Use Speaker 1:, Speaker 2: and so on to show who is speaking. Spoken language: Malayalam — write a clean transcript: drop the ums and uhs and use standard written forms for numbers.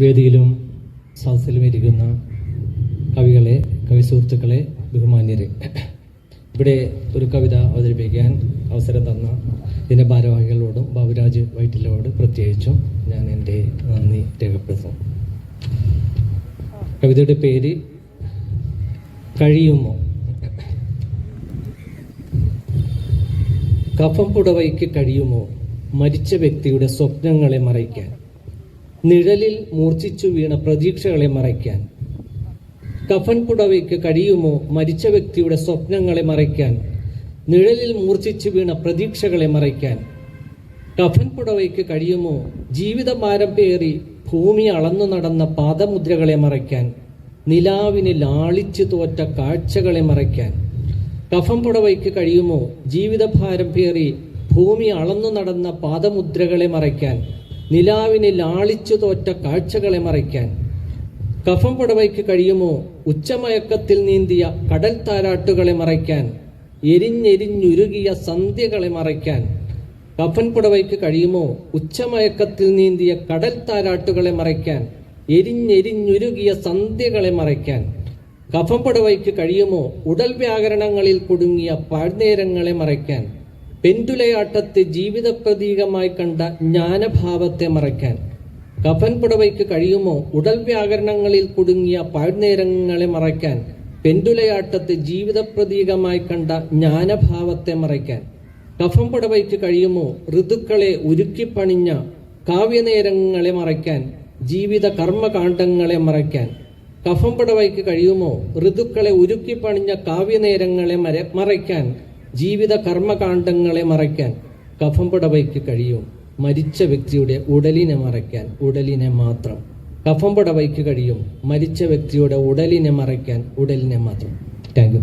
Speaker 1: വേദിയിലും സദസ്സിലും ഇരിക്കുന്ന കവികളെ, കവി സുഹൃത്തുക്കളെ, ബഹുമാന്യരെ, ഇവിടെ ഒരു കവിത അവതരിപ്പിക്കാൻ അവസരം തന്ന ഇതിൻ്റെ ഭാരവാഹികളോടും ബാബുരാജ് വൈറ്റിലോട് പ്രത്യേകിച്ചും ഞാൻ എൻ്റെ നന്ദി രേഖപ്പെടുത്തുന്നു. കവിതയുടെ പേര് കഴിയുമോ. കഫം പുടവയ്ക്ക് കഴിയുമോ മരിച്ച വ്യക്തിയുടെ സ്വപ്നങ്ങളെ മറയ്ക്കാൻ, നിഴലിൽ മൂർച്ഛിച്ചു വീണ പ്രതീക്ഷകളെ മറയ്ക്കാൻ. കഫൻ പുടവയ്ക്ക് കഴിയുമോ മരിച്ച വ്യക്തിയുടെ സ്വപ്നങ്ങളെ മറയ്ക്കാൻ, നിഴലിൽ മൂർച്ഛിച്ചു വീണ പ്രതീക്ഷകളെ മറയ്ക്കാൻ. കഫൻ പുടവയ്ക്ക് കഴിയുമോ ജീവിതഭാരം പേറി ഭൂമി അളന്നു നടന്ന പാദമുദ്രകളെ മറയ്ക്കാൻ, നിലാവിന് ലാളിച്ചു തോറ്റ കാഴ്ചകളെ മറയ്ക്കാൻ. കഫം പുടവയ്ക്ക് കഴിയുമോ ജീവിതഭാരം പേറി ഭൂമി അളന്നു നടന്ന പാദമുദ്രകളെ മറയ്ക്കാൻ, നിലാവിന് ലാളിച്ചു തോറ്റ കാഴ്ചകളെ മറയ്ക്കാൻ. കഫം പുടവയ്ക്ക് കഴിയുമോ ഉച്ചമയക്കത്തിൽ നീന്തിയ കടൽ താരാട്ടുകളെ മറയ്ക്കാൻ, എരിഞ്ഞെരിഞ്ഞുരുകിയ സന്ധ്യകളെ മറയ്ക്കാൻ. കഫൻ പുടവയ്ക്ക് കഴിയുമോ ഉച്ചമയക്കത്തിൽ നീന്തിയ കടൽ താരാട്ടുകളെ മറയ്ക്കാൻ, എരിഞ്ഞെരിഞ്ഞുരുകിയ സന്ധ്യകളെ മറയ്ക്കാൻ. കഫം പുടവയ്ക്ക് കഴിയുമോ ഉടൽ വ്യാകരണങ്ങളിൽ കുടുങ്ങിയ പാഴ്നേരങ്ങളെ മറയ്ക്കാൻ, പെൻഡുലയാട്ടത്തെ ജീവിത പ്രതീകമായി കണ്ട ജ്ഞാനഭാവത്തെ മറയ്ക്കാൻ. കഫൻ പുടവയ്ക്ക് കഴിയുമോ ഉടൽ വ്യാകരണങ്ങളിൽ കുടുങ്ങിയ പാഴ്നേരങ്ങളെ മറയ്ക്കാൻ, പെൻഡുലയാട്ടത്തെ ജീവിത പ്രതീകമായി കണ്ട ജ്ഞാനഭാവത്തെ മറയ്ക്കാൻ. കഫം പുടവയ്ക്ക് കഴിയുമോ ഋതുക്കളെ ഉരുക്കിപ്പണിഞ്ഞ കാവ്യനേരങ്ങളെ മറയ്ക്കാൻ, ജീവിത കർമ്മകാണ്ഡങ്ങളെ മറയ്ക്കാൻ. കഫം പുടവയ്ക്ക് കഴിയുമോ ഋതുക്കളെ ഉരുക്കിപ്പണിഞ്ഞ കാവ്യനേരങ്ങളെ മറയ്ക്കാൻ, ജീവിത കർമ്മകാണ്ഡങ്ങളെ മറയ്ക്കാൻ. കഫം പുടവയ്ക്ക് കഴിയും മരിച്ച വ്യക്തിയുടെ ഉടലിനെ മറയ്ക്കാൻ, ഉടലിനെ മാത്രം. കഫം പുടവയ്ക്ക് കഴിയും മരിച്ച വ്യക്തിയുടെ ഉടലിനെ മറയ്ക്കാൻ, ഉടലിനെ മാത്രം. Thank you.